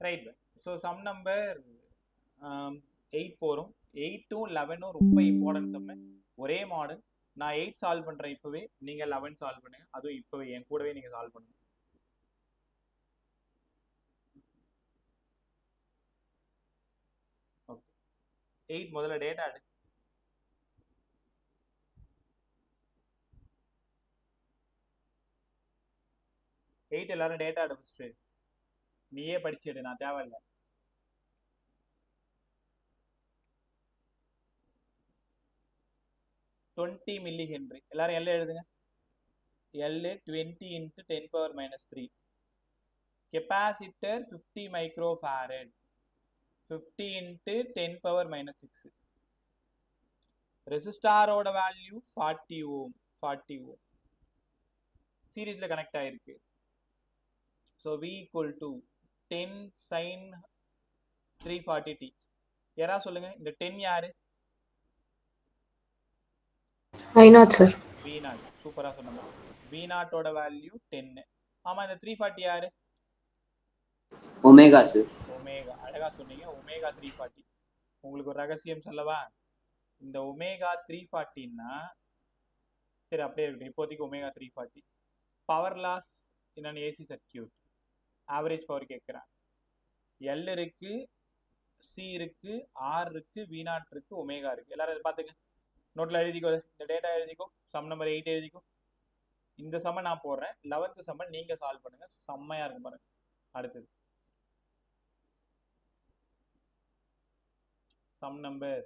Right. So some number 8 போகிறோம். 8ம் 11ம் ரொம்ப important சம்மு. ஒரே மாடல். நான் 8 சால்வ் பண்ணுறேன் இப்போவே, நீங்கள் 11 சால்வ் பண்ணுங்க. அதுவும் இப்போவே என் கூடவே நீங்கள் சால்வ் பண்ணுங்க. ஓகே, 8 முதல்ல டேட்டா எடு. எல்லாரும் டேட்டா எடு ஃபஸ்ட்டு. நீயே படிச்சிடு, நான் தேவையில்லை. Twenty milli Henry. எல்லாரும் எல்ல எழுதுங்க. L 20 × 10⁻³ capacitor 50 microfarad 50 × 10⁻6. ரெசிஸ்டாரோட வேல்யூ 40 ஓம். 40 ஓம் சீரீஸ்ல கனெக்ட் ஆயிருக்கு. So V = 10 sin 340t. யாரா சொல்லுங்க, இந்த 10 யாரு? I0 sir. V0. சூப்பரா சொன்னோம். V0 ஓட வேல்யூ 10. ஆமா, இந்த 340 யாரு? Omega sir. ஒமேகா. அழகா சொன்னீங்க. ஒமேகா 340. உங்களுக்கு ஒரு ரகசியம் சொல்லவா? இந்த ஒமேகா 340ன்னா சரி அப்படியே இருக்கு. இப்போதைக்கு ஒமேகா 340. பவர் லாஸ் என்னன்னு ஏசி சர்க்கியூட். ஆவரேஜ் பவர் கேட்குறேன். எல் இருக்கு, சி இருக்கு, ஆர் இருக்கு, V0 இருக்கு, ஒமேகா இருக்கு. எல்லாரும் இதை பார்த்துங்க. நோட்டில் எழுதிக்கோ. இந்த டேட்டா எழுதிக்கோ. சம் நம்பர் 8 எழுதிக்கோ. இந்த சம்ம நான் போடுறேன். 11th சம்ம நீங்க சால்வ் பண்ணுங்க. செம்மையா இருக்கும் பாருங்க. அடுத்தது சம் நம்பர்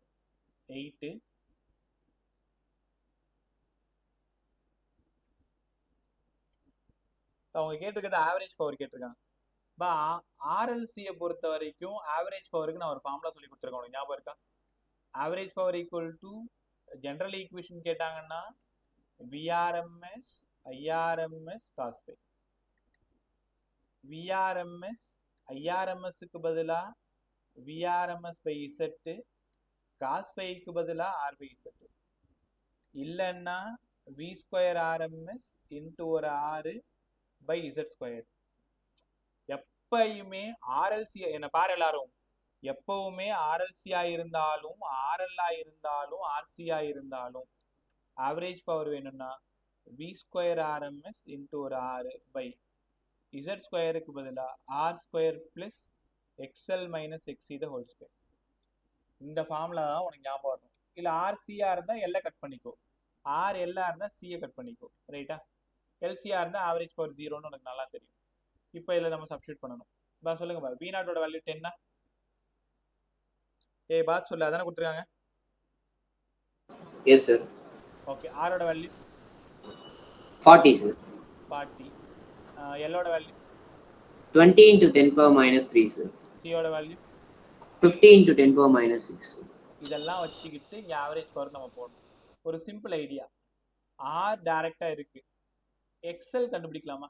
8. அவங்க கேட்டிருக்கிறது ஆவரேஜ் பவர் கேட்டிருக்காங்க. ஆர்எல்சியை பொறுத்த வரைக்கும் ஆவரேஜ் பவருக்கு நான் ஒரு ஃபார்முலா சொல்லி கொடுத்துருக்கேன். உங்களுக்கு ஞாபகம் இருக்கா? Average power equal to general equation கேட்டாங்கன்னா VRMS IRMS cos phi. VRMS IRMSக்கு பதிலா VRMS by Z, cos phiக்கு பதிலா R by Z. இல்லைன்னா V² RMS into ஒரு R by Z². எப்பயுமே ஆர்எல்சி என்ன பாரு எல்லாரும், எப்பவுமே ஆர்எல்சியா இருந்தாலும் ஆர்எல்ஆ இருந்தாலும் ஆர்சியா இருந்தாலும் ஆவரேஜ் பவர் வேணும்னா V² RMS into ஒரு R by Z²க்கு பதிலா R² plus XL minus XC the whole square. இந்த ஃபார்முலா தான் உனக்கு ஞாபகம் வரணும். இல்லை ஆர்சியா இருந்தால் எல்லை கட் பண்ணிக்கோ, ஆர் எல்ஆ இருந்தால் சியை கட் பண்ணிக்கோ. ரைட்டா? எல்சியா இருந்தால் ஆவரேஜ் பவர் 0ன்னு உனக்கு நல்லா தெரியும். இப்போ இதில் நம்ம சப்ஸ்டியூட் பண்ணணும். பா சொல்லுங்க பா. V0 value 10. பாத் சொல்லு, அதானே கொடுத்துருக்காங்க. Yes sir. ஓகே. ஆரோட வேல்யூ 40 சார். 40. எல்லோட வேல்யூ 20 × 10⁻³ சார். சியோட வேல்யூ 50 × 10⁻6. இதெல்லாம் வச்சுக்கிட்டு இங்கே ஆவரேஜ் பவர் நம்ம போடணும். ஒரு சிம்பிள் ஐடியா. ஆர் டைரக்டா இருக்கு. எக்ஸல் கண்டுபிடிக்கலாமா?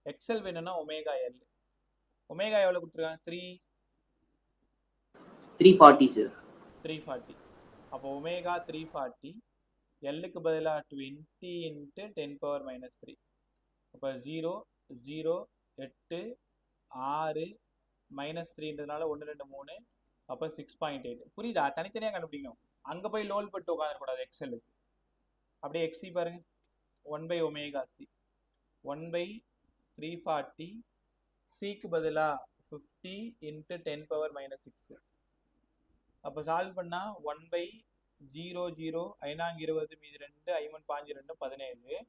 எக்ஸல் வேணும்னா ஒமேகா எல். ஒமேகா எவ்வளவு கொடுத்துருக்காங்க? 340 சார். 340. அப்போ ஒமேகா 340 எல்லுக்கு பதிலாக 20 × 10⁻³ அப்போ 0 0 8 6 -3ன்றதுனால 1 2 3 அப்போ 6.8. புரியுதா? தனித்தனியாக கண்டுபிடிக்கணும். அங்கே போய் லோல் பட்டு உட்காந்துக்கூடாது எக்ஸலுக்கு. அப்படியே எக்ஸி பாருங்க. 1 ஒமேகா சி 1/340. சிக்கு பதிலாக 50 × 10⁻6. அப்போ சால்வ் பண்ணா 1/00 5 20 மீது 2 5 5 2 17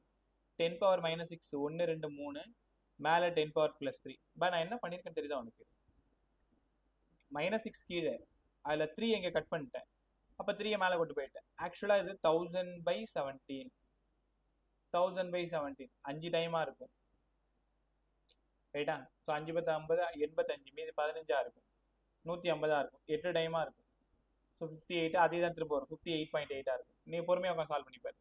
10⁻6 1 2 3 மேலே 10⁻+3. நான் என்ன பண்ணியிருக்கேன்னு தெரியுதா உனக்கு? -6 கீழே, அதில் 3 எங்கே கட் பண்ணிட்டேன். அப்போ 3 மேலே கொண்டு போயிட்டேன். ஆக்சுவலாக இது 1000/17. 1000/17 5 டைமாக இருக்கும். ரைட்டா? ஸோ 5 10 50 85 மீது 15 இருக்கும். 150 இருக்கும். 8 டைமாக இருக்கும். ஸோ 58. அதே தான் திரும்ப வரும். 58.8 இருக்கும். நீங்கள் பொறுமையாக உட்காந்து சால்வ் பண்ணிப்பாரு.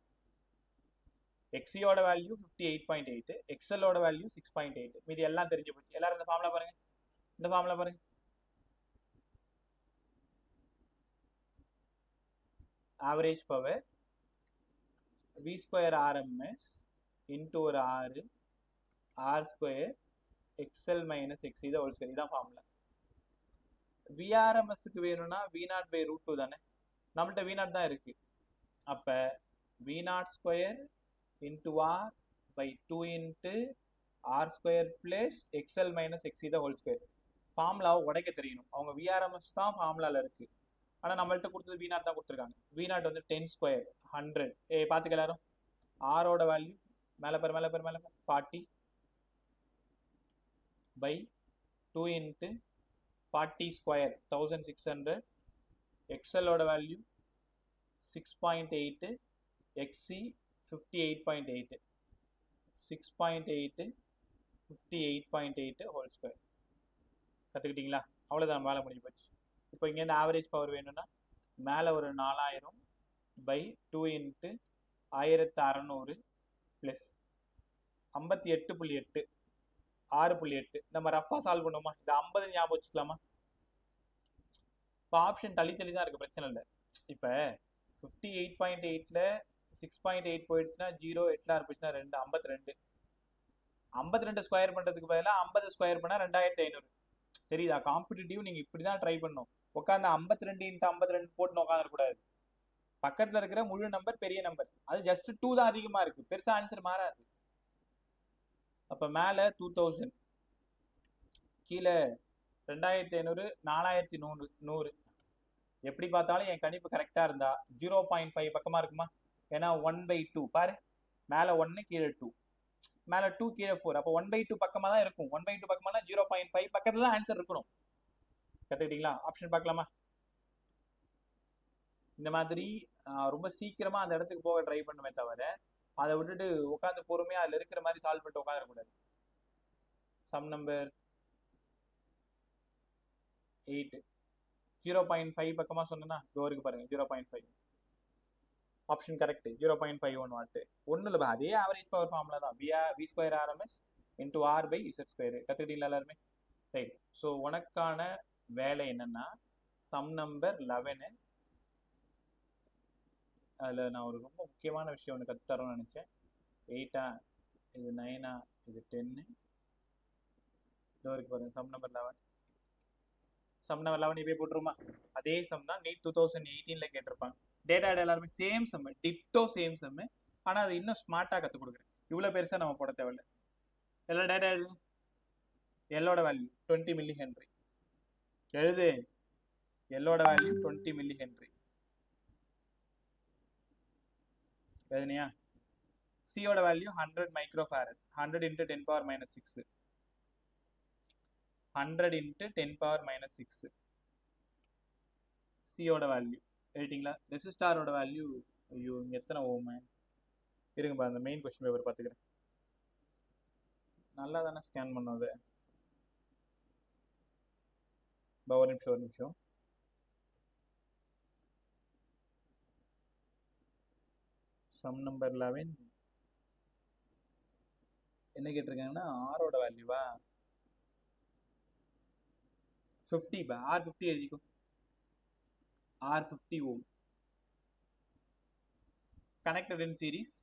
எக்ஸியோட வேல்யூ 58.8, எக்ஸலோட வேல்யூ 6.8. மீதி எல்லாம் தெரிஞ்சு போச்சு. எல்லாரும் இந்த ஃபார்முலா பாருங்க. இந்த ஃபார்முலா பாருங்க. Average power V² RMS into ஒரு R, R² X L minus X இதை ஹோல் ஸ்கொயர் இதான் ஃபார்முலா. விஆர்எம்எஸ்க்கு வேணும்னா V0/√2 தானே, நம்மள்ட்ட V0 தான் இருக்கு. அப்போ V0² into R by 2 into R² plus X L minus X இதை ஹோல் ஸ்கொயர். ஃபார்முலாவை உடைக்க தெரியணும். அவங்க விஆர்எம்எஸ் தான் ஃபார்முலாவில் இருக்கு, ஆனால் நம்மள்ட்ட கொடுத்தது V0 தான் கொடுத்துருக்காங்க. V0 வந்து 10² 100. பார்த்துக்க எல்லாரும். ஆரோட வேல்யூ மேலே பேர் 40 பை 2 இன்ட்டு 40² 1600. எக்ஸ்எல்லோட வேல்யூ 6.8, எக்ஸி 58.8, 6.8 58.8 ஹோல் ஸ்கொயர். கற்றுக்கிட்டீங்களா? அவ்வளோதான், வேலை முடிஞ்சு போச்சு. இப்போ இங்கேருந்து ஆவரேஜ் பவர் வேணும்னா மேலே ஒரு 4000 பை 2 இன்ட்டு 1600 ப்ளஸ் 58.8 6.8. நம்ம ரஃபாக சால்வ் பண்ணுவோமா? இந்த 50 ஞாபகம் வச்சுக்கலாமா? இப்போ ஆப்ஷன் தள்ளி தான் இருக்குது, பிரச்சனை இல்லை. இப்போ 58.8ல் 6.8 போயிடுச்சுன்னா 0, 8 போயிடுச்சுன்னா 2, 52. 52 ஸ்கொயர் பண்ணுறதுக்கு பதிலாக 50 ஸ்கொயர் பண்ணால் 2500. தெரியுதா? காம்படிட்டிவ் நீங்கள் இப்படி தான் ட்ரை பண்ணணும். உட்காந்து 52 × 52 போட்டுன்னு உட்காந்துருக்கூடாது. பக்கத்தில் இருக்கிற முழு நம்பர் பெரிய நம்பர், அது ஜஸ்ட் 2 தான் அதிகமாக இருக்குது, பெருசாக ஆன்சர் மாறாது. அப்போ மேலே 2000, கீழே 2500, 4100. எப்படி பார்த்தாலும் என் கணிப்பு கரெக்டாக இருந்தால் 0.5 பக்கமாக இருக்குமா? ஏன்னா 1/2 பாரு, மேலே 1 கீழே 2, மேலே 2 கீழே 4. அப்போ 1/2 பக்கமாக தான் இருக்கும். 1/2 பக்கமாக 0.5 பக்கத்தில் தான் ஆன்சர் இருக்கணும். கற்றுக்கிட்டீங்களா? ஆப்ஷன் பார்க்கலாமா? இந்த மாதிரி ரொம்ப சீக்கிரமாக அந்த இடத்துக்கு போக ட்ரை பண்ணுமே தவிர அதை விட்டுட்டு உட்காந்து பொறுமையாக அதில் இருக்கிற மாதிரி சால்வ் பண்ணிட்டு உட்காந்துடக்கூடாது. சம் நம்பர் 8 0.5 பக்கமாக சொன்னா டோருக்கு பாருங்க 0.5. Option correct. 0.51 வாட்டு. ஒன்றும் இல்லை, அதே ஆவரேஜ் பவர் ஃபார்முலா தான். V² RMS into R by Z². கற்றுக்கிட்டீங்களா எல்லாருமே? ரைட். ஸோ உனக்கான வேலை என்னன்னா சம் நம்பர் 11. அதில் நான் ஒரு ரொம்ப முக்கியமான விஷயம் ஒன்று கற்றுத்தரோன்னு நினச்சேன். 8ஆ, இது 9ஆ, இது 10. டோருக்கு பாருங்க சம் நம்பர் 11. சம் நம்பர் 11 இப்போயே போட்டுருமா? அதே சம் தான் நீட் 2018 கேட்டிருப்பாங்க. டேட்டா எல்லாருமே சேம் சம்மு, டிட்டோ சேம் சம்மு. ஆனால் அது இன்னும் ஸ்மார்ட்டாக கற்றுக் கொடுக்குறேன். இவ்வளோ பெருசாக நம்ம போட தேவையில்லை. எல்லா டேட்டா எழுது. எல்லோட வேல்யூ 20 மில்லி ஹென்ரி எழுது. எல்லோட வேல்யூ 20 மில்லி ஹென்ரி எழுதுனியா? சியோட வேல்யூ 100 மைக்ரோஃபாரட். 100 × 10⁻⁻6. 100 × 10⁻⁻6 சியோட வேல்யூ எழுதிட்டீங்களா? ரெசிஸ்டாரோட வேல்யூ, ஐயோ இங்கே எத்தனை ஓம் இருங்க பாரு, அந்த மெயின் கொஸ்டின் பேப்பர் பார்த்துக்கிறேன். நல்லா தானே ஸ்கேன் பண்ணோம் அது. ஒரு நிமிஷம். சம் நம்பர் 11 என்ன கேட்டிருக்காங்கன்னா ஆரோட வேல்யூவா 50 பா. R50 எழுதிக்கோ. R50 ஓம் கனெக்டட் இன் சீரீஸ்.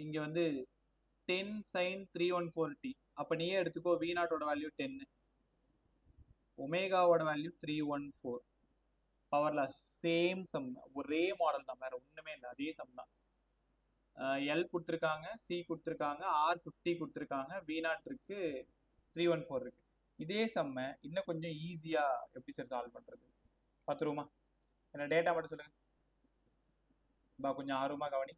இங்கே வந்து 10 sin 314t. அப்போ நீயே எடுத்துக்கோ. V0ஓட வேல்யூ 10, ஒமேகாவோட value 314. Power loss same sum, ஒரே மாடல் தான், வேற ஒன்றுமே இல்லை, அதே சம் தான். எல் கொடுத்துருக்காங்க, சி கொடுத்துருக்காங்க, R50 கொடுத்துருக்காங்க, V0 இருக்கு, 314 இருக்கு. இதே சம்மை இன்னும் கொஞ்சம் ஈஸியாக எப்படி சார் சால்வ் பண்ணுறது பார்த்துருவோமா? என்ன டேட்டா மட்டும் சொல்லுங்க பா, கொஞ்சம் ஆர்வமாக கவனி.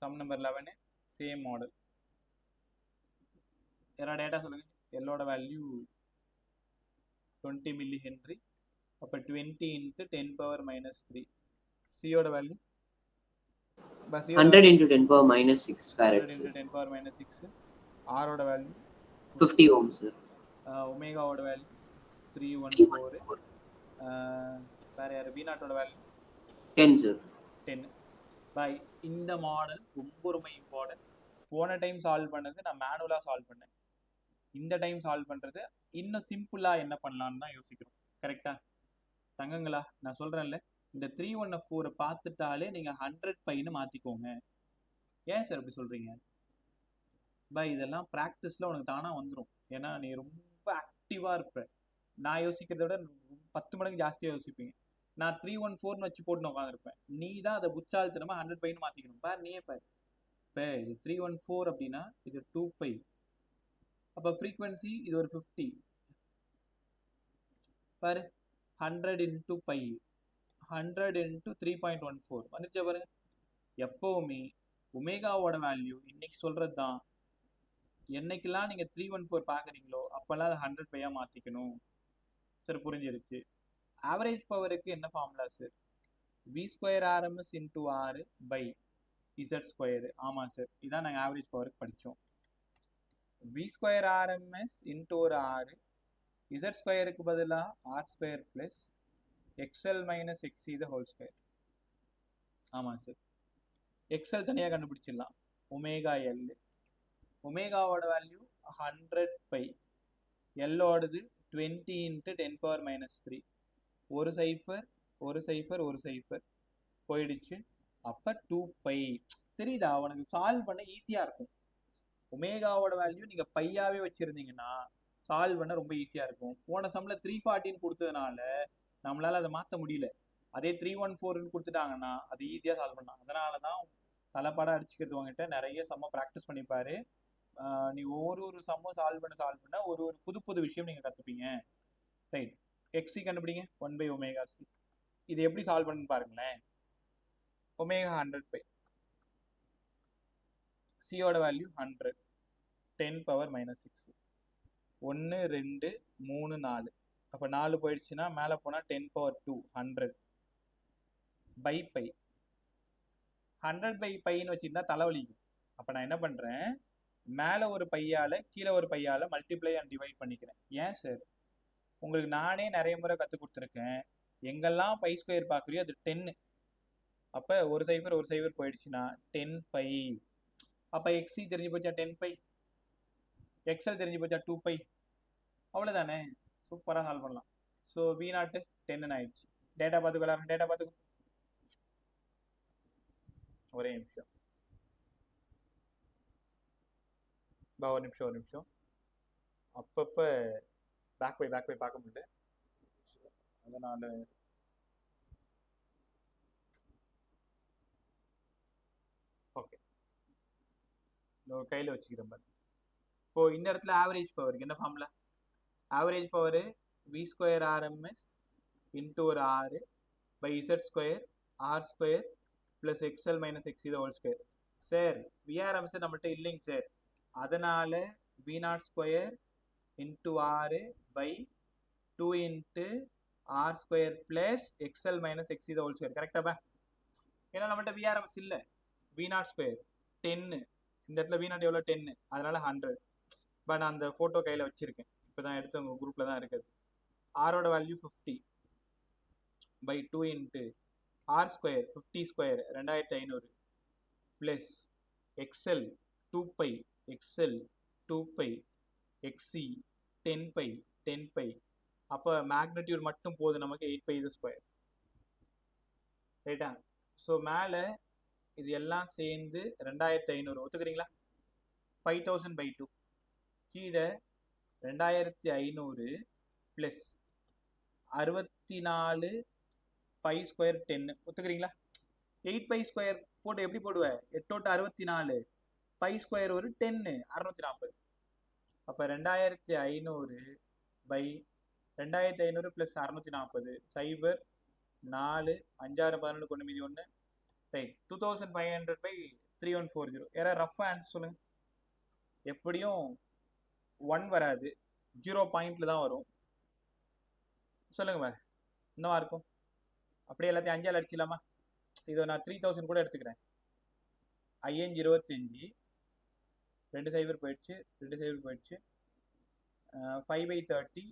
Sum number 11 same model. என்ன டேட்டா சொல்லுங்க? எல்லோட வேல்யூ 20 மில்லி ஹென்ரி. அப்போ 20 × 10⁻⁻3. சியோட வேல்யூ 100 × 10⁻⁻6 farad. 100 × 10⁻⁻6. ஆரோட வேல்யூ 50 ohm sir. ஒமேகாவோட வேல்யூ 314. வேற யார்? V0ஓட வேல்யூ 10 sir. 10. பை இந்த மாடல் ரொம்ப இம்பார்ட்டன்ட். போன டைம் சால்வ் பண்ணது நான் மேனுவலாக சால்வ் பண்ணேன். இந்த டைம் சால்வ் பண்ணுறது இன்னும் சிம்பிளாக என்ன பண்ணலான்னு தான் யோசிக்கிறோம். கரெக்டாக தங்கங்களா? நான் சொல்கிறேன்ல, இந்த 314 பார்த்துட்டாலே நீங்கள் 100 பைன்னு மாற்றிக்கோங்க. ஏன் சார் அப்படி சொல்கிறீங்க? பை இதெல்லாம் ப்ராக்டிஸில் உனக்கு தானாக வந்துடும். ஏன்னா நீ ரொம்ப ஆக்டிவாக இருப்ப. நான் யோசிக்கிறத விட 10 மடங்கு ஜாஸ்தியாக யோசிப்பீங்க. நான் 314 வச்சு போட்டு உட்காந்துருப்பேன். நீ தான் அதை புச்சாலித்தனமாக 100 பைன்னு மாற்றிக்கணும். பார் நீயே பார். இப்போ இது 314 அப்படின்னா இது 2π. அப்போ ஃப்ரீக்வன்சி இது ஒரு 50 பாரு. 100 into π 100 into 3.14 வந்துச்சா பாருங்க. எப்போவுமே ஒமேகாவோட வேல்யூ இன்னைக்கு சொல்கிறது தான். என்னைக்கெல்லாம் நீங்கள் 314 பார்க்குறீங்களோ அப்போல்லாம் அதை 100 பையாக மாற்றிக்கணும். சார் புரிஞ்சிருச்சு. ஆவரேஜ் பவருக்கு என்ன formula sir? v² RMS into R by z². ஆமாம் சார், இதான் நாங்கள் ஆவரேஜ் பவருக்கு படித்தோம். v² RMS into ஒரு R, z²க்கு பதிலாக r² plus xl minus xc the whole square. ஆமாம் சார், எக்ஸல் தனியாக கண்டுபிடிச்சிடலாம். ஒமேகா எல், ஒமேகாவோட வேல்யூ 100π, எல்லோடது 20 into 10⁻³ ஒரு சைஃபர் ஒரு சைஃபர் ஒரு சைஃபர் போயிடுச்சு. அப்போ 2π. தெரியுதா? உனக்கு சால்வ் பண்ண ஈஸியாக இருக்கும். ஒமேகாவோட வேல்யூ நீங்கள் பையாவே வச்சுருந்தீங்கன்னா சால்வ் பண்ண ரொம்ப ஈஸியாக இருக்கும். போன சம்மில் 314 கொடுத்ததுனால நம்மளால் அதை மாற்ற முடியல. அதே 314 கொடுத்துட்டாங்கன்னா அது ஈஸியாக சால்வ் பண்ணலாம். அதனால தான் தலைப்பாடாக அடிச்சுக்கிறது உங்ககிட்ட நிறைய சம்மை ப்ராக்டிஸ் பண்ணிப்பாரு. நீ ஒரு சம்மும் சால்வ் பண்ண ஒரு புது விஷயம் நீங்கள் கற்றுப்பீங்க. ரைட், எக்ஸி கண்டுபிடிங்க. 1/ωc. இது எப்படி சால்வ் பண்ணுன்னு பாருங்களேன். ஒமேகா 100π, சியோட வேல்யூ 100, 10⁻⁻6, 1 2 3 4. அப்போ 4 போயிடுச்சுன்னா மேலே போனால் 10⁻2 100 by π. 100/πன்னு வச்சுருந்தா தலைவலிக்கும். அப்போ நான் என்ன பண்ணுறேன், மேலே ஒரு பையால் கீழே ஒரு பையால் மல்டிப்ளை அண்ட் டிவைட் பண்ணிக்கிறேன். ஏன் சார்? உங்களுக்கு நானே நிறைய முறை கற்றுக் கொடுத்துருக்கேன். எங்கெல்லாம் π² பார்க்குறியோ அது 10. அப்போ ஒரு சைஃபர் போயிடுச்சுன்னா 10π. அப்போ எக்ஸி தெரிஞ்சு போச்சா 10π, எக்ஸல் தெரிஞ்சு போச்சா 2π. அவ்வளோதானே, சூப்பராக சால்வ் பண்ணலாம். ஸோ v0 10 ஆயிடுச்சு. டேட்டா பார்த்துக்கலாம். டேட்டா பார்த்துக்கோ. ஒரே நிமிஷம் ஒரு நிமிஷம். அப்பப்போ பேக் போய் பார்க்க முடியல. அதனால் ஓகே, கையில் வச்சுக்கிறேன் பாரு. இப்போது இந்த இடத்துல ஆவரேஜ் பவருக்கு என்ன formula? Average power v² RMS into ஒரு R by z² r² plus xl minus xc the whole square. Sir VRMS நம்மள்கிட்ட இல்லைங்க சார். அதனால் v0² into R by 2 into r² plus xl minus xc the whole square. கரெக்டாக? ஏன்னா நம்மள்கிட்ட VRMS இல்லை. v0² 10, இந்த இடத்துல v0 எவ்வளோ 10, அதனால் 100. பட் நான் அந்த ஃபோட்டோ கையில் வச்சுருக்கேன். இப்போ தான் எடுத்து உங்கள் குரூப்பில் தான் இருக்குது. ஆரோட value 50 by 2 into r² 50² 2500 plus xl 2π, xl 2π, xc 10π. அப்போ மேக்னிடியூட் மட்டும் போகுது நமக்கு 8π². ரைட்டா? ஸோ மேலே இது எல்லாம் சேர்ந்து 2500 ஒத்துக்கிறீங்களா? 5000/2. கீழே 2500 ப்ளஸ் 64 π² 10 ஒத்துக்கிறீங்களா? 8π² போட்டு எப்படி போடுவேன்? 8 64 π² ஒரு 10 640. அப்போ 2500 by 2500 ப்ளஸ் 640 0 4 5 6 11 1 மீதி 1 ரைட். 2500/3140. யாராவது ரஃப் ஆன்சர் சொல்லுங்கள். எப்படியும் 1 வராது, 0 பாயிண்ட்ல தான் வரும். சொல்லுங்க, என்னவா இருக்கும்? அப்படியே எல்லாத்தையும் 5ஆல் அடிச்சிடலாமா? இதை நான் 3000 கூட எடுத்துக்கிறேன். 5 25, 2 0 போயிடுச்சு, 2 0 போயிடுச்சு. 5/30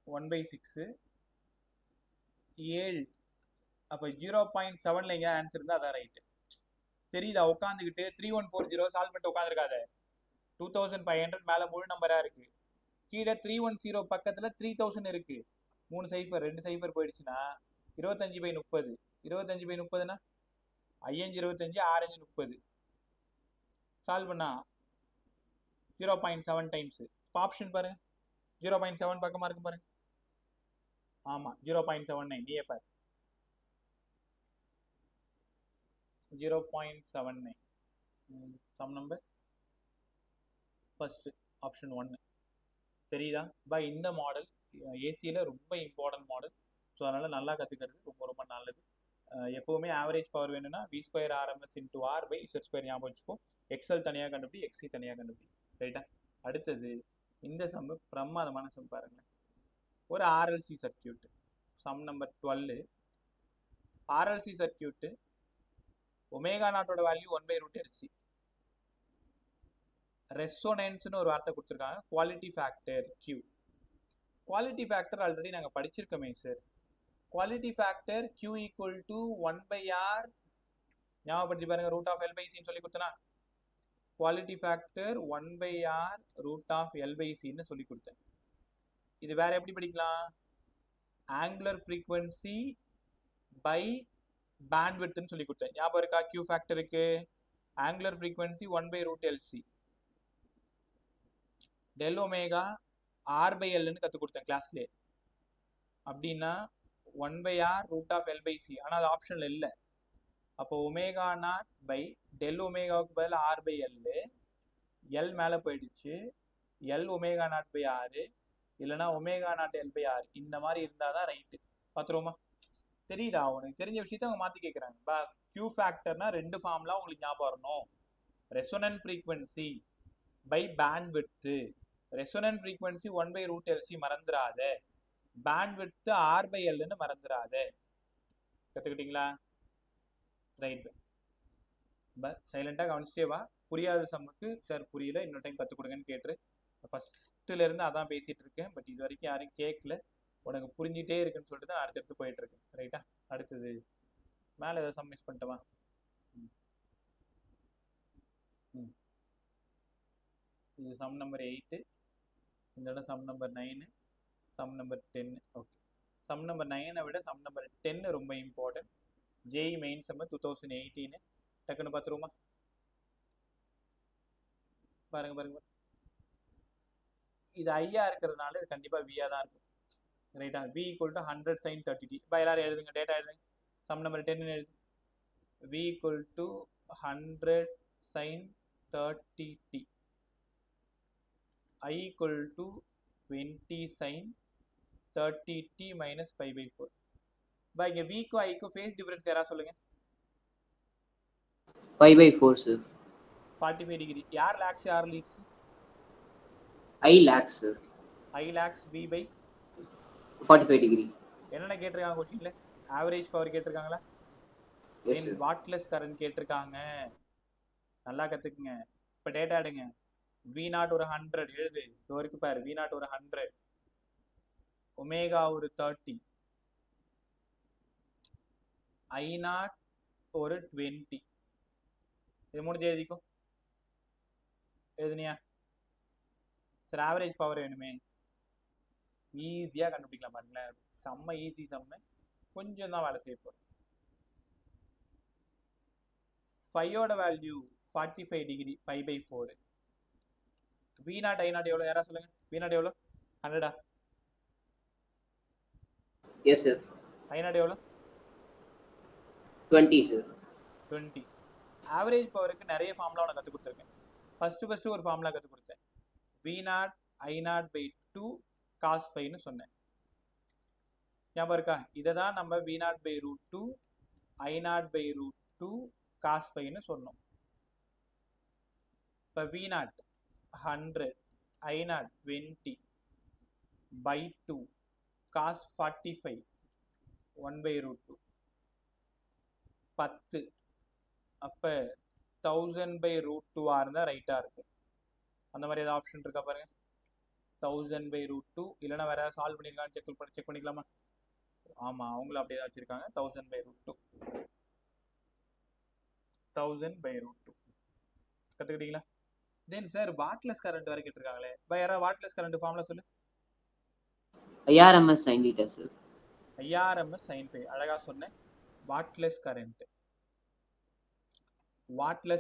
1/6 7. அப்போ 0.7ல எங்கேயா ஆன்சர் இருந்தால் அதான் ரைட்டு. தெரியுதா? உட்காந்துக்கிட்டு 3140 சால்வ் பண்ணிட்டு உட்காந்துருக்காத. 2500 மேலே முழு நம்பராக இருக்குது. கீழே 310 பக்கத்தில் 3000 இருக்குது. 3 0 2 0 போயிடுச்சுன்னா 25/30. 25/30னா 5 25 6 30. சால்வ் பண்ணா 0.7 டைம்ஸ். இப்போ ஆப்ஷன் பாருங்க, 0.7 பக்கமா இருக்கு பாருங்க. ஆமா 0.79. நீயே பாரு 0.79. சம் நம்பர் ஃபர்ஸ்ட் ஆப்ஷன் 1 தெரியுதா? பை இந்த மாடல் ஏசியில் ரொம்ப இம்பார்ட்டன்ட் மாடல். ஸோ அதனால் நல்லா கற்றுக்கிறது ரொம்ப ரொம்ப நல்லது. எப்போவுமே ஆவரேஜ் பவர் வேணும்னா V square R M S into R by Z square ஞாபகம் வச்சுக்கோ. எக்ஸ்எல் தனியாக கண்டுபிடி, எக்ஸி தனியாக கண்டுபிடி. ரைட்டா? அடுத்தது இந்த சம்மு பிரமாதமான சம் பாருங்க. ஒரு RLC circuit, sum number 12. RLC circuit omega நாட்டோட வேல்யூ 1/√LC. ரெசோனன்ஸ்னு ஒரு வார்த்தை கொடுத்துருக்காங்க. Quality factor Q. Quality factor already நாங்கள் படிச்சிருக்கோமே sir. Quality factor Q equal to 1/R. ஞாபகப்படுத்தி பாருங்க, √L/C சொல்லி கொடுத்தனா. குவாலிட்டி ஃபேக்டர் 1/R √L/C சொல்லி கொடுத்தேன். இது வேற எப்படி படிக்கலாம்? ஆங்குலர் ஃப்ரீக்வன்சி பை பேண்ட்விட்த்னு சொல்லி கொடுத்தேன். ஞாபகம் இருக்கா? Q ஃபேக்டருக்கு angular frequency 1/√LC. Del omega R/Lன்னு கற்றுக் கொடுத்தேன் கிளாஸ்லேயே. அப்படின்னா 1/R √L/C. ஆனால் அது ஆப்ஷனில் இல்லை. அப்போ ஒமேகா நாட் பை டெல் ஒமேகாவுக்கு பதில் R/L. எல் மேலே போயிடுச்சு. L omega naught by R, இல்லைனா ஒமேகா நாட் L/R. இந்த மாதிரி இருந்தால் தான் ரைட்டு. பார்த்துருவோமா? தெரியுதா? உனக்கு தெரிஞ்ச விஷயத்த அவங்க மாற்றி கேட்குறாங்க. Q ஃபேக்டர்னா 2 ஃபார்ம்லாம் உங்களுக்கு ஞாபகம் வரணும். Resonant frequency by bandwidth. Resonant frequency 1/√LC மறந்துடாத. பேண்ட் விட்த்து R/Lன்னு மறந்துடாத. கற்றுக்கிட்டீங்களா? ரைட்டு. சைலண்டாக கவனிச்சிட்டே வா. புரியாத சம்முக்கு சார் புரியல, இன்னொரு டைம் கற்றுக் கொடுங்கன்னு கேட்டுரு. ஃபஸ்ட்டுலேருந்து அதான் பேசிகிட்டு இருக்கேன். பட் இது வரைக்கும் யாரும் கேட்கல. உனக்கு புரிஞ்சிட்டே இருக்குன்னு சொல்லிட்டு தான் அடுத்தடுத்து போயிட்டு இருக்கேன். ரைட்டா? அடுத்தது மேலே ஏதாவது சம் மிஸ் பண்ணிட்டவா? இது சம் நம்பர் 8. இந்த இடம் some number 9, sum number 10. Okay, some number 9 விட சம் நம்பர் 10 ரொம்ப இம்பார்ட்டன்ட். JE main some 2018. டக்குன்னு பார்த்துருவோமா? பாருங்க பாருங்க, இது ஐயா இருக்கிறதுனால இது கண்டிப்பாக வியா தான் இருக்கும். ரைட்டா? V equal to 100 sin 30t. இப்போ எல்லாரும் எழுதுங்க, டேட்டா எழுதுங்க. சம் நம்பர் 10 எழுது. V equal to 100 sin 30t. I equal to 20 sin 30t minus pi/4. இங்க V க்கு I க்கு ஃபேஸ் டிஃபரன்ஸ் யாரா சொல்லுங்க? pi/4 sir. 45 டிகிரி. யார் லாக்ஸ் யார் leads? I lags sir. I lags V/. 45 degree. என்னென்ன கேட்டிருக்காங்க கொஸ்டின்ல? ஆவரேஜ் பவர் கேட்டிருக்காங்களா? Yes sir. வாட்லெஸ் கரண்ட் கேட்டிருக்காங்க. நல்லா கத்துக்குங்க. இப்போ டேட்டா எடுங்க. V0 ஒரு 100 எழுது. இது வரைக்கும் பாரு. V0 ஒரு 100, ஒமேகா ஒரு 30, I0 ஒரு 20. இது முடிஞ்சு எழுதிக்கோ. எழுதுனியா? சார் ஆவரேஜ் பவர் வேணுமே. ஈஸியாக கண்டுபிடிக்கலாம் பாருங்களேன். செம்ம ஈஸி சம்மு. கொஞ்சம் தான் வேலை செய்ய போகிறோம். 5ஓட value 45 degree pi/4. V0 I0 எவ்வளோ? யாரா சொல்லுங்க. V0 எவ்வளோ? 100ஆ? Yes sir. I0 எவ்வளோ? 20 சார். 20. ஆவரேஜ் பவருக்கு நிறைய ஃபார்முலா உனக்கு கற்றுக் கொடுத்துருக்கேன். ஃபஸ்ட்டு ஒரு ஃபார்முலா கற்றுக் கொடுத்தேன். V0 I0/2 cos 5ன்னு சொன்னேன். ஞாபகம் இருக்கா? இதை தான் நம்ம V0/√2 I0/√2 cos 5ன்னு சொன்னோம். இப்போ V0 100 I0 20/2 cos 45 1/√2 10. அப்போ 1000/√2 இருந்தால் ரைட்டாக இருக்கும். அந்த மாதிரி ஏதாவது ஆப்ஷன் இருக்கா பாருங்க. 1000/√2 இல்லைன்னா வேற ஏதாவது சால்வ் பண்ணியிருக்கான்னு செக் பண்ணிக்கலாமா? ஆமாம், அவங்களும் அப்படியே தான் வச்சுருக்காங்க. 1000/√2 1000/√2 கற்றுக்கிட்டீங்களா? தென் சார் வாட்லெஸ் கரண்ட் வரை கேட்டிருக்காங்களே. யாராவது வாட்லெஸ் கரண்ட் ஃபார்முலா சொல்லு. IRMS sin θ sir. IRMS sin φ. அழகா சொன்னேன். வாட்லெஸ்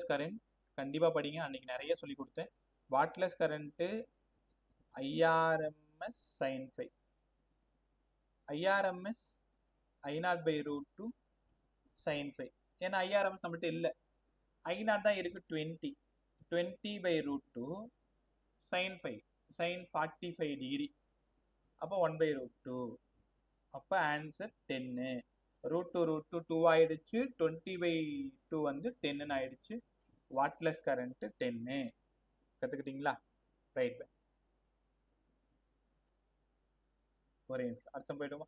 கரண்ட் கண்டிப்பாக படிங்க. அன்னைக்கு நிறைய சொல்லி கொடுத்தேன். Wattless current I R M S sine phi. I R M S I0 by root two sine phi. ஏன்னா ஐஆர்எம்எஸ் நம்மள்ட்ட இல்லை, I0 தான் இருக்கு 20. 20 by root two sine phi, sine 45 degree. அப்போ 1 பை ரூட் டூ. அப்போ ஆன்சர் 10. ரூட் டூ 2 ஆயிடுச்சு, 20 பை 2 வந்து 10 ஆயிடுச்சு. Wattless current 10. கற்றுக்கிட்டீங்களா? ரைட். ஒரே நிமிஷம், அர்த்தம் போயிடுமா?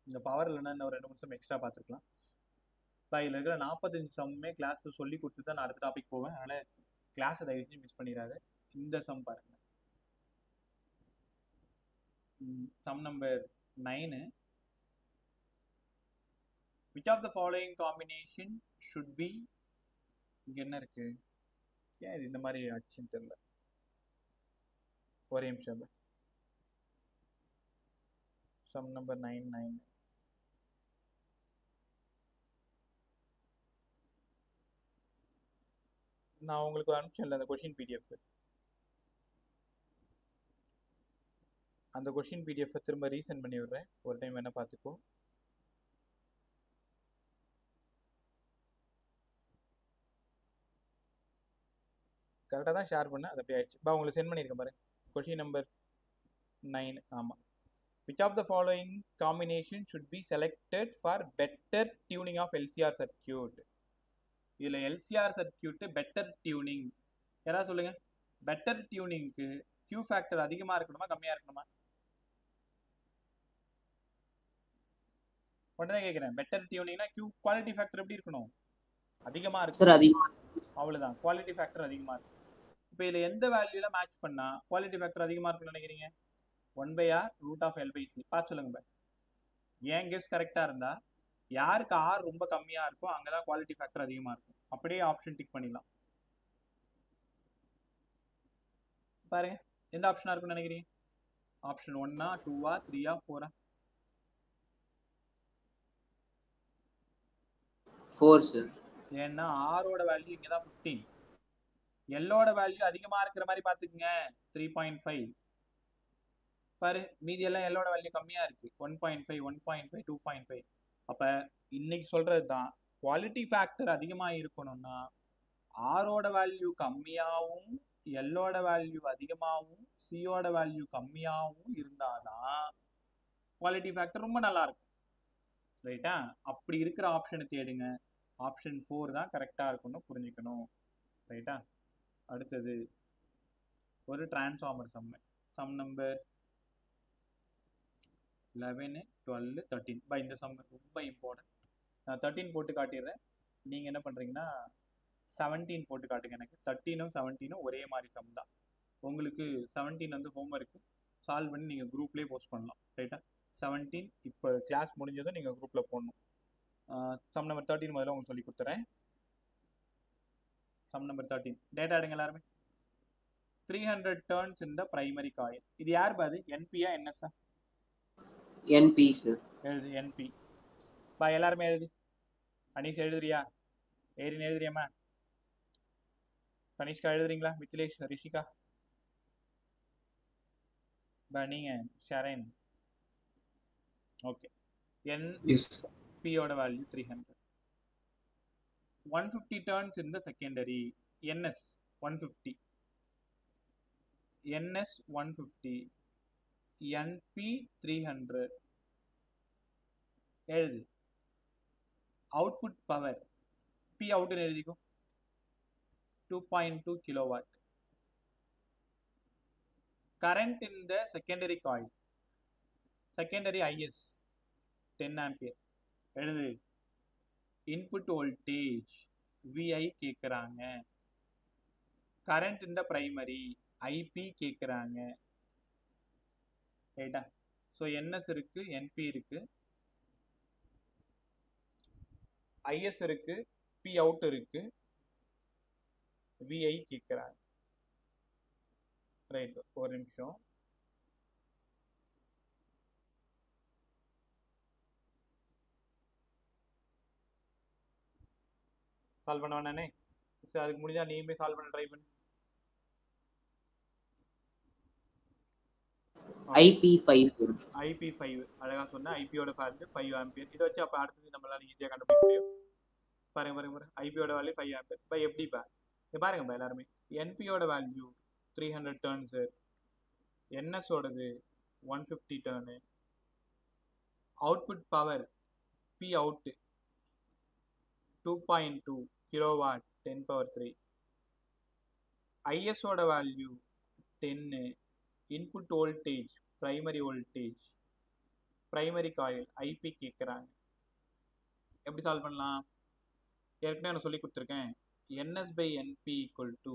இந்த பவர் இல்லைன்னா இன்னும் 2 நிமிஷம் எக்ஸ்ட்ரா பார்த்துக்கலாம். இதில் இருக்கிற 45 சம்மே கிளாஸில் சொல்லி கொடுத்து தான் நான் அடுத்த டாபிக் போவேன். அதனால் கிளாஸை தயவு செஞ்சு மிஸ் பண்ணிடாது. இந்த சம் பாருங்க, sum number 9. Which of the following combination should be, இங்கே என்ன இருக்கு, ஏன் இது இந்த மாதிரி ஆச்சுன்னு தெரியல. ஒரே நிமிஷம். Some number 9. நான் உங்களுக்கு அனுப்பிச்சேன்ல அந்த கொஷின் பிடிஎஃப். அந்த கொஷின் பிடிஎஃப் திரும்ப ரீசெண்ட் பண்ணி விடுறேன், ஒரு டைம் வேணா பார்த்துக்கோ. கரெக்டாக தான் ஷேர் பண்ணேன், அது அப்படியே ஆயிடுச்சு. உங்களுக்கு சென்ட் பண்ணியிருக்கேன் பாருங்க, கொஷின் நம்பர் 9. ஆமாம். Which of the following combination should be selected for better tuning of L C R circuit. இதில் எல்சிஆர் சர்க்கியூட்டு பெட்டர் டியூனிங் யாராவது சொல்லுங்க. பெட்டர் டியூனிங்க்கு கியூ ஃபேக்டர் அதிகமாக இருக்கணுமா கம்மியாக இருக்கணுமா? உடனே கேட்குறேன், பெட்டர் டியூனிங்னா கியூ குவாலிட்டி ஃபேக்டர் எப்படி இருக்கணும்? அதிகமாக இருக்கு சார், அதிகமாக. அவ்வளோதான், குவாலிட்டி ஃபேக்டர் அதிகமாக இருக்கும். இப்போ இதில் எந்த வேல்யூல மேட்ச் பண்ணால் குவாலிட்டி ஃபேக்டர் அதிகமாக இருக்குன்னு நினைக்கிறீங்க? 1/r root of L/C. பார்த்து சொல்லுங்க பாய். ஏன் கெஸ் கரெக்டாக இருந்தால் யாருக்கு ஆர் ரொம்ப கம்மியாக இருக்கோ அங்கே தான் குவாலிட்டி ஃபேக்டர் அதிகமாக இருக்கும். அப்படியே ஆப்ஷன் டிக் பண்ணிடலாம். பாருங்க, எந்த ஆப்ஷனாக இருக்குன்னு நினைக்கிறீங்க? ஆப்ஷன் 1ஆ 2ஆ 3ஆ 4ஆ? 4 சார். ஏன்னா ஆரோட வேல்யூ இங்கே தான் 15, எல்லோட வேல்யூ அதிகமாக இருக்கிற மாதிரி பார்த்துக்குங்க 3.5. பாரு, மீதி எல்லாம் எல்லோட வேல்யூ கம்மியாக இருக்கு 1.5 1.5 2.5. அப்போ இன்னைக்கு சொல்றது தான், குவாலிட்டி ஃபேக்டர் அதிகமாக இருக்கணும்னா ஆரோட வேல்யூ கம்மியாகவும் எல்லோட வேல்யூ அதிகமாகவும் சியோட வேல்யூ கம்மியாகவும் இருந்தாதான் குவாலிட்டி ஃபேக்டர் ரொம்ப நல்லா இருக்கும். ரைட்டா? அப்படி இருக்கிற ஆப்ஷனை தேடுங்க. ஆப்ஷன் 4 தான் கரெக்டாக இருக்கும்னு புரிஞ்சுக்கணும். ரைட்டா? அடுத்தது ஒரு டிரான்ஸ்ஃபார்மர் சம் நம்பர் 11 12 13. பை இந்த சம் ரொம்ப இம்பார்ட்டன்ட். நான் 13 போட்டு காட்டிடுறேன், நீங்கள் என்ன பண்ணுறீங்கன்னா 17 போட்டு காட்டுங்க. எனக்கு 13ம் 17ம் ஒரே மாதிரி சம் தான். உங்களுக்கு 17 வந்து ஹோம்ஒர்க்கு சால்வ் பண்ணி நீங்கள் குரூப்லேயே போஸ்ட் பண்ணலாம். ரைட்டா? 17 இப்போ கிளாஸ் முடிஞ்சதும் நீங்கள் குரூப்பில் போடணும். சம் நம்பர் 13 முதல்ல உங்களுக்கு சொல்லி கொடுத்துறேன். சம் நம்பர் 13 டேட்டா எடுங்க எல்லாருமே. 300 turns in the primary coil. இது யார் பாது? என்பியா என்எஸ்ஆ? NP sir. எழுது என்பி. பா எல்லாருமே எழுது. அனீஷ் எழுதுறியா? ஏரின் எழுதுறியாம்மா? கனிஷ்கா எழுதுறீங்களா? மித்திலேஷ், ரிஷிகா, நீங்க Sharan. Okay. என்பியோட value 300. 150 turns in the secondary. NS 150. NS 150. NP 300. எழுது. Output power P out எழுதிக்கோ. 2.2 kilowatt. Current in the secondary coil. Secondary IS 10 ampere. எழுது. Input voltage VI கேட்குறாங்க. Current in the primary IP கேட்குறாங்க. ரைட்டா? So NS இருக்கு, NP இருக்கு, IS இருக்கு, P out இருக்கு, VI கேட்குறாங்க. ரைட், ஒரு நிமிஷம். சால்வ் பண்ண வேணானே. சரி, அதுக்கு முடிஞ்சா நீயுமே சால்வ் பண்ண ட்ரை பண்ணு. IP5 sir. IP5 அழகா சொன்ன. ஐபியோட வேல்யூ 5 ஆம்பியர். இதை வச்சு அப்ப அடுத்தது நம்மளால ஈஸியா கண்டுபிடிக்க முடியும். பாருங்க ஐபியோட வேல்யூ 5 ஆம்பியர். இப்போ எப்படிப்பா இது பாருங்கப்பா எல்லாருமே. என்பியோட வேல்யூ 300 டர்ன்ஸ், என்எஸ் ஓடது 150 turn, output power P out 2.2 kilowatt 10 power 3, ஐஎஸோட value 10, input voltage primary voltage, primary coil IP கேட்குறாங்க. எப்படி சால்வ் பண்ணலாம்? ஏற்கனவே நான் சொல்லி கொடுத்துருக்கேன். NS by NP equal to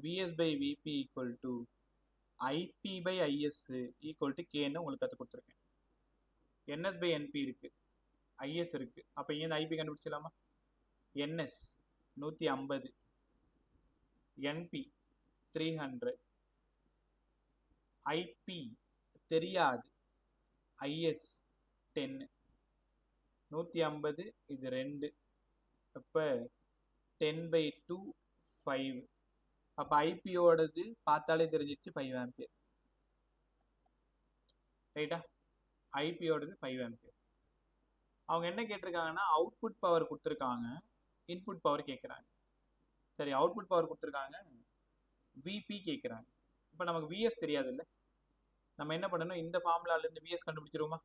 VS by VP equal to IP by IS equal to கேன்னு உங்களுக்கு கற்றுக் கொடுத்துருக்கேன். என்எஸ் பை என்பி இருக்கு, ஐஎஸ் இருக்கு. அப்போ இங்கே ஐபி கண்டுபிடிச்சலாமா? என்எஸ் 150, என்பி 300, ஐபி தெரியாது, ஐஎஸ் 10, 150 இது 2, அப்போ 10/2 5. அப்போ ஐபியோடது பார்த்தாலே தெரிஞ்சிச்சு 5 ஆம்பியர். ரைட்டா? ஐபியோடது 5 ஆம்பியர். அவங்க என்ன கேட்டிருக்காங்கன்னா அவுட்புட் பவர் கொடுத்துருக்காங்க, இன்புட் பவர் கேட்குறாங்க. சரி, அவுட்புட் பவர் கொடுத்துருக்காங்க, விபி கேட்குறாங்க. இப்போ நமக்கு விஎஸ் தெரியாது இல்லை, நம்ம என்ன பண்ணணும்? இந்த ஃபார்முலாலேருந்து விஎஸ் கண்டுபிடிச்சிருவோமா?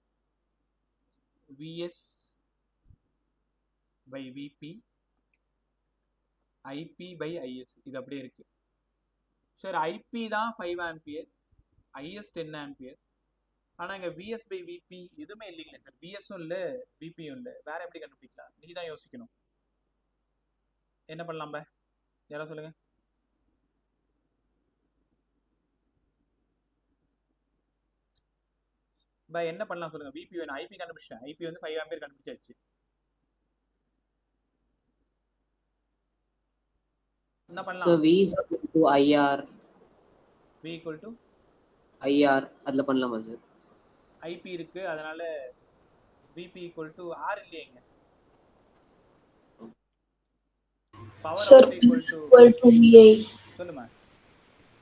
VS by VP IP by IS, இது அப்படியே இருக்கு. சரி, ஐபி தான் 5 ஆம்பியர், ஐஎஸ் 10 ஆம்பியர். ஆனால் இங்கே விஎஸ் பை விபி எதுவுமே இல்லைங்களே சார். விஎஸும் இல்லை, விபியும் இல்லை. வேற எப்படி கண்டுபிடிக்கலாம்? நீ தான் யோசிக்கணும். என்ன பண்ணலாம் பா? யாராவது சொல்லுங்க. பா என்ன பண்ணலாம் சொல்லுங்க. விபி வேணும், ஐபி கண்டுபிடிச்சேன். ஐபி வந்து 5 ஆம்பியர் கண்டுபிடிச்சாச்சு. என்ன பண்ணலாம்? So V is equal to IR. V equal to IR அதுல பண்ணலாமா சார்? IP இருக்கு, அதனால VP equal to R இல்லையேங்க. Power Sir, out equal to VI. சொல்லுமா.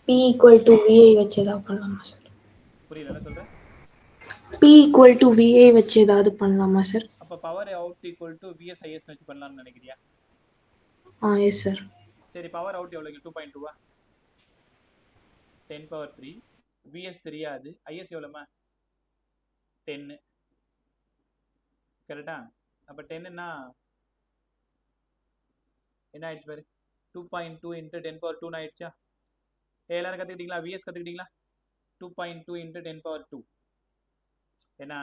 P equal to VI வச்சு ஏதாவது பண்ணலாமா சார்? புரியல, என்ன சொல்ற? P equal to VI வச்சு ஏதாவது பண்ணலாமா சார்? அப்ப power out equal to VS IS வச்சு பண்ணலாம்னு நினைக்கிறியா? Yes sir. சரி, பவர் அவுட் எவ்வளவு? 2.2 10 பவர் 3. VS தெரியாது, IS எவ்வளவுமா? 10. கரெக்டா? அப்ப 10ன்னா என்ன ஆயிடுச்சு பாரு? 2.2 into 10 power 2 ஆயிடுச்சா? எல்லாரும் கத்துக்கிட்டீங்களா? VS கத்துக்கிட்டீங்களா? 2.2 into 10 power 2. ஏன்னா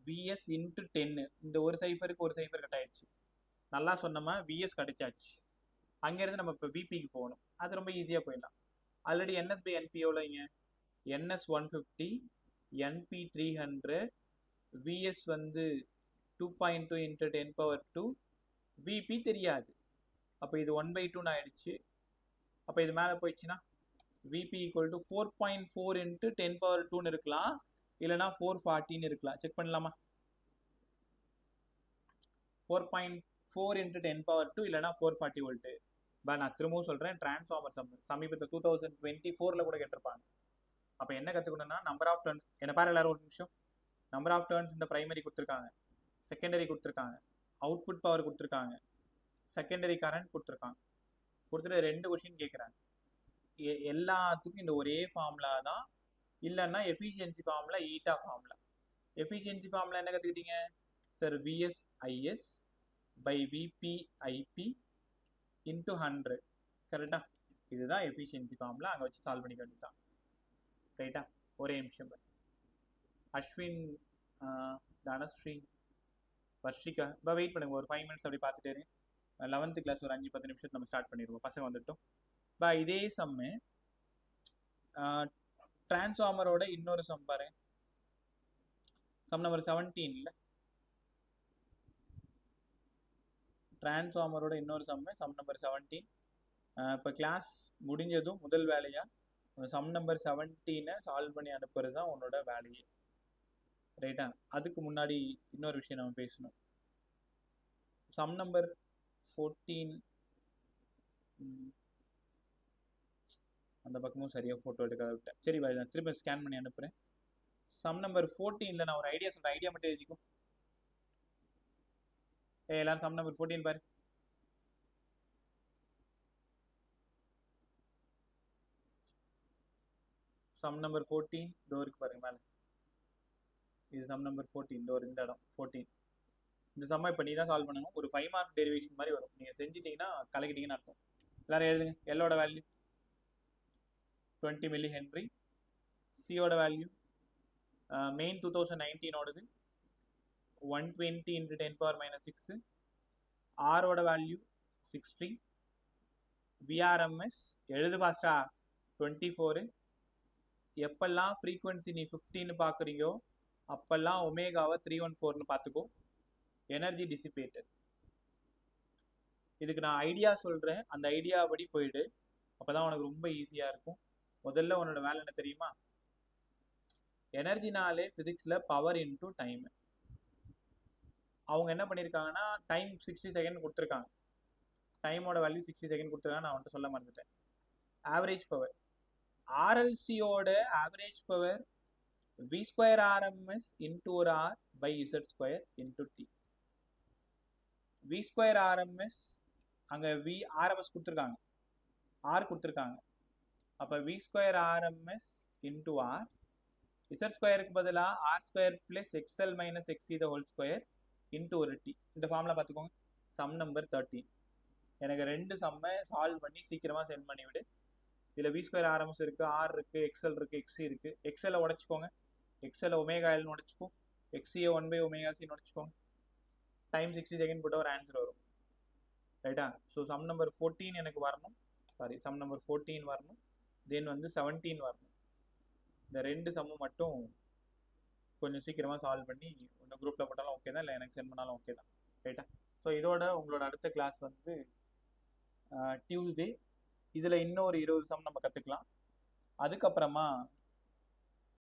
VS into 10, இந்த ஒரு சைஃபருக்கு ஒரு சைஃபர் கட் ஆயிடுச்சு. நல்லா சொன்னோமா, VS கிடைச்சாச்சு. அங்கேருந்து நம்ம இப்போ VPக்கு போகணும். அது ரொம்ப ஈஸியாக போயிடலாம். ஆல்ரெடி NS by NP எவ்வளோங்க? NS 150, NP 300, VS வந்து 2.2 into 10 power 2, VP தெரியாது. அப்போ இது 1/2 ஆயிடுச்சு. அப்போ இது மேலே போயிடுச்சுன்னா VP equal to 4.4 into 10 power 2 இருக்கலாம், இல்லைனா 440 இருக்கலாம். செக் பண்ணலாமா? 4.4 into 10 power 2 இல்லைனா 440 வோல்ட்டு. நான் திரும்பவும் சொல்கிறேன், டிரான்ஸ்ஃபார்மர் சமீபத்தில் 2024 கூட கேட்டிருப்பாங்க. அப்போ என்ன கற்றுக்கணும்னா நம்பர் ஆஃப் டர்ன்ஸ். என்ன பாரு எல்லாரும் ஒரு நிமிஷம். நம்பர் ஆஃப் டர்ன்ஸ் இந்த பிரைமரி கொடுத்துருக்காங்க, செகண்டரி கொடுத்துருக்காங்க, அவுட்புட் பவர் கொடுத்துருக்காங்க, செகண்டரி கரண்ட் கொடுத்துருக்காங்க. கொடுத்துட்டு 2 கொஸ்டின் கேட்குறாங்க. எல்லாத்துக்கும் இந்த ஒரே ஃபார்முலா தான், இல்லைன்னா efficiency formula, eta formula. Efficiency formula என்ன கற்றுக்கிட்டீங்க sir? VS IS by VP IP into 100. கரெக்டா? இதுதான் எஃபிஷியன்சி ஃபார்முலா. அங்கே வச்சு சால்வ் பண்ணிக்க வேண்டியதான். ரைட்டா? ஒரே நிமிஷம். அஸ்வின், தனஸ்ரீ, வர்ஷிகா, வெயிட் பண்ணுங்க ஒரு 5 மினிட்ஸ் அப்படி பார்த்துட்டே இருங்க. 11th கிளாஸ் ஒரு 5-10 நிமிஷத்துக்கு நம்ம ஸ்டார்ட் பண்ணிடுவோம். பசங்க வந்துட்டோம். இதே சம்மு டிரான்ஸ்ஃபார்மரோட இன்னொரு சம் பாருங்க. Sum number 17. டிரான்ஸ்ஃபார்மரோட இன்னொரு சம்மு, சம் நம்பர் 17. இப்போ கிளாஸ் முடிஞ்சதும் முதல் வேலையா சம் நம்பர் 17 சால்வ் பண்ணி அனுப்புறது தான் உன்னோட வேலையே. ரைட்டா? அதுக்கு முன்னாடி இன்னொரு விஷயம் நம்ம பேசணும். சம் நம்பர் 14 அந்த பக்கமும் சரியாக ஃபோட்டோ எடுக்காத விட்டேன். சரி பாய், நான் திரும்ப ஸ்கேன் பண்ணி அனுப்புகிறேன். சம் நம்பர் 14ல் நான் ஒரு ஐடியா சொல்கிறேன், ஐடியா மட்டும் எழுதிக்கோ. எல்லாரும் சம் நம்பர் 14 பாரு. சம் நம்பர் 14 இதோ இருக்கு பாருங்க மேலே. இது சம் நம்பர் 14, இந்த ஒரு இந்த இடம் 14. இந்த சம்மை இப்போ நீ தான் சால்வ் பண்ணணும். ஒரு 5 மார்க் டெரிவேஷன் மாதிரி வரும். நீங்கள் செஞ்சிட்டிங்கன்னா கலக்கிட்டீங்கன்னு அர்த்தம். எல்லாரும் எழுதுங்க. எல்லோட வேல்யூ 20 மில்லி ஹென்ரி. சியோட வேல்யூ மெயின் 2019ஓடது 120 × 10⁻⁶. ஆரோட வேல்யூ 60. விஆர்எம்எஸ் எழுது ஃபாஸ்டா 24. எப்பெல்லாம் ஃப்ரீக்வன்சி நீ 15 பார்க்குறீங்கோ அப்பெல்லாம் ஒமேகாவை 314ன்னு பார்த்துக்கோ. Energy dissipated. இதுக்கு நான் ஐடியா சொல்கிறேன், அந்த ஐடியா படி போயிடு. அப்போ தான் உனக்கு ரொம்ப ஈஸியாக இருக்கும். முதல்ல உன்னோட வேலை என்ன தெரியுமா? எனர்ஜினாலே ஃபிசிக்ஸில் பவர் இன்டூ டைம். அவங்க என்ன பண்ணியிருக்காங்கன்னா டைம் 60 செகண்ட் கொடுத்துருக்காங்க. டைமோட வேல்யூ 60 செகண்ட் கொடுத்துருக்காங்க. நான் வந்துட்டு சொல்ல மறந்துட்டேன். ஆவரேஜ் பவர் ஆர்எல்சியோட average power V² RMS into ஒரு R by Z² into T. V² RMS அங்கே V RMS கொடுத்துருக்காங்க, R கொடுத்துருக்காங்க. அப்போ V² RMS into R, Z²க்கு பதிலாக R² + XL - XC the whole square into ஒரு T. இந்த ஃபார்முலா பார்த்துக்கோங்க. Sum number 13. எனக்கு 2 சம்மை சால்வ் பண்ணி சீக்கிரமாக சென்ட் பண்ணிவிடு. இதில் V² RMS இருக்குது, R இருக்குது, XL இருக்குது, XC இருக்குது. XL உடச்சிக்கோங்க, XL ஒமேகால்னு உடச்சிக்கோ, XC 1/ωc உடச்சிக்கோங்க. டைம் 60 செகண்ட் போட்டால் ஒரு ஆன்சர் வரும். ரைட்டா? ஸோ சம் நம்பர் 14 எனக்கு வரணும். சம் நம்பர் 14 வரணும். தென் வந்து 17 வரணும். இந்த 2 சம்மும் மட்டும் கொஞ்சம் சீக்கிரமாக சால்வ் பண்ணி ஒன்று குரூப்பில் போட்டாலும் ஓகே தான், இல்லை எனக்கு சென்ட் பண்ணாலும் ஓகே தான். ரைட்டா? ஸோ இதோட உங்களோட அடுத்த கிளாஸ் வந்து டியூஸ்டே. இதில் இன்னொரு 20 சம் நம்ம கற்றுக்கலாம். அதுக்கப்புறமா